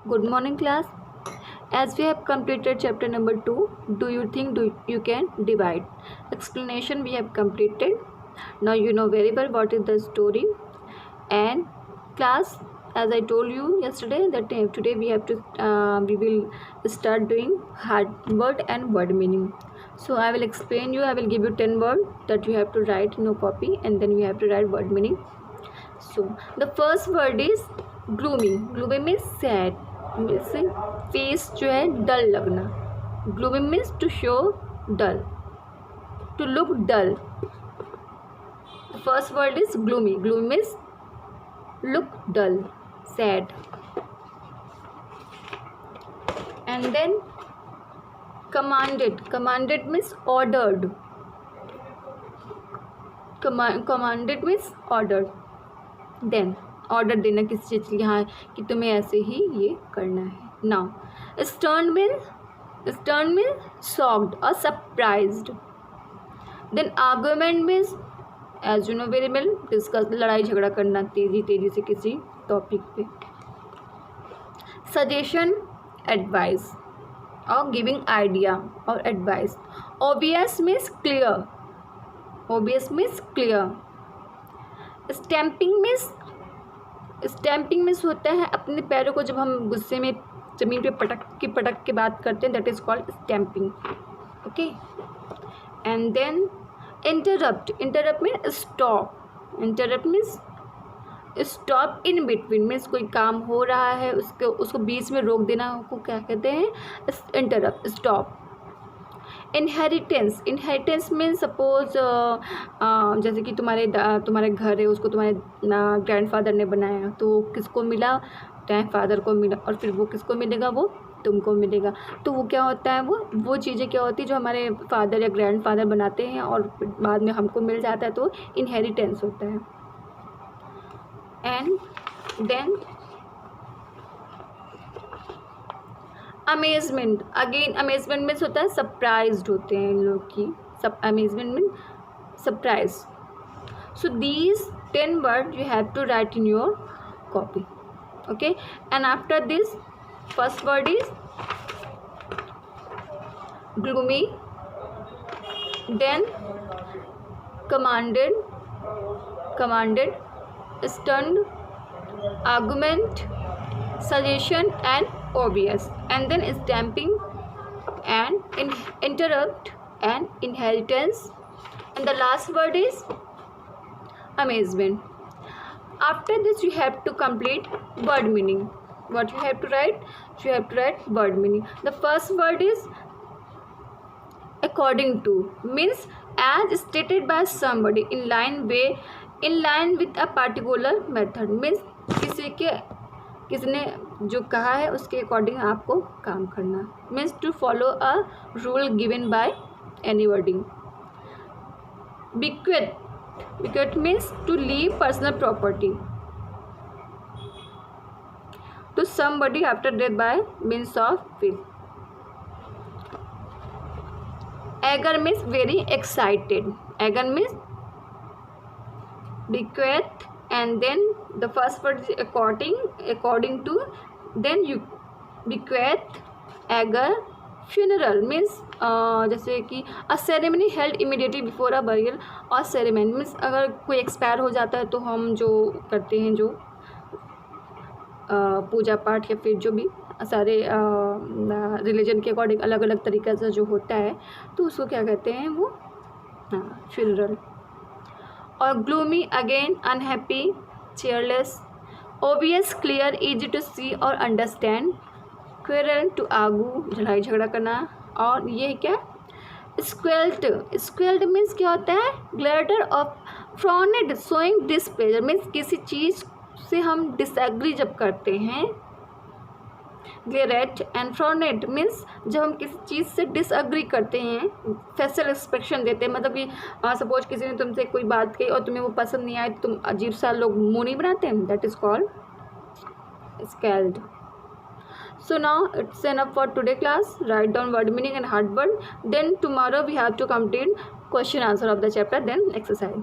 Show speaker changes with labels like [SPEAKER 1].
[SPEAKER 1] Good morning, class. As we have completed chapter number 2, do you think you can divide? Explanation we have completed. Now you know very well what is the story. And class, as I told you yesterday, that today we will start doing word and word meaning. So I will explain you. I will give you 10 words that you have to write in your copy, and then you have to write word meaning. So the first word is gloomy. Gloomy means sad. Face जो है dull लगना. Gloomy means to show dull, to look dull. First word is gloomy. Gloomy means look dull, sad. And then commanded. Commanded means ordered. Commanded means ordered. Then order देना किसी चीज़ के लिए, हाँ कि तुम्हें ऐसे ही ये करना है. नाउ स्टर्न मीन्स शॉक्ड और surprised. Then argument means as you know very well discuss, लड़ाई झगड़ा करना तेजी से किसी टॉपिक पे. सजेशन, एडवाइस और गिविंग आइडिया और advice. Obvious means clear. Stamping means होता है अपने पैरों को जब हम गुस्से में ज़मीन पे पटक के बात करते हैं, that is called stamping. Okay. And then interrupt means stop. Interrupt means stop in between. Means कोई काम हो रहा है उसको बीच में रोक देना को क्या कहते हैं? Interrupt, stop. Inheritance means suppose जैसे कि तुम्हारे घर है, उसको तुम्हारे ग्रैंडफादर ने बनाया, तो किसको मिला? ग्रैंडफादर को मिला. और फिर वो किसको मिलेगा? वो तुमको मिलेगा. तो वो क्या होता है? वो चीज़ें क्या होती है जो हमारे फादर या ग्रैंडफादर बनाते हैं और बाद में हमको मिल जाता है, तो इनहेरिटेंस होता है. And then amazement. Again amazement means होता है सरप्राइज्ड होते हैं इन लोग की. Amazement means surprise. So these 10 word you have to write in your copy. Okay. And after this first word is gloomy, then commanded, stunned, argument, suggestion and obvious, and then stamping and interrupt and inheritance, and the last word is amazement. After this you have to complete word meaning. What you have to write? You have to write word meaning. The first word is according to, means as stated by somebody in line with a particular method. means किसने जो कहा है उसके according आपको काम करना. Means to follow a rule given by any wording. Bequeath means to leave personal property to somebody after death by means of will. Eager means very excited. Eager means bequeath, and then the first word is according to, then you bequeath. Eager, funeral means जैसे कि a ceremony held immediately before a burial और ceremony means अगर कोई expire हो जाता है तो हम जो करते हैं, जो पूजा पाठ या फिर जो भी सारे रिलीजन के अकॉर्डिंग अलग अलग तरीक़े से जो होता है, तो उसको क्या कहते हैं? वो फ्यूनरल. और gloomy again unhappy, cheerless. Obvious clear, easy to see और अंडरस्टैंड. क्वेरल टू आर्गू, लड़ाई झगड़ा करना. और ये क्या? स्क्वेल्ड मीन्स क्या होता है? Glutter of. Frowned showing displeasure means किसी चीज़ से हम डिसएग्री जब करते हैं. ग्लेरेट एंड फ्रॉनेड मीन्स जब हम किसी चीज़ से डिसएग्री करते हैं, फेशियल एक्सप्रेशन देते हैं. मतलब कि सपोज किसी ने तुमसे कोई बात कही और तुम्हें वो पसंद नहीं आए, तुम अजीब सा लोग मुँह नहीं बनाते हैं, that is called scaled. So now it's enough for today class. Write down word meaning and hard word. Then tomorrow we have to complete question answer of the chapter, then exercise.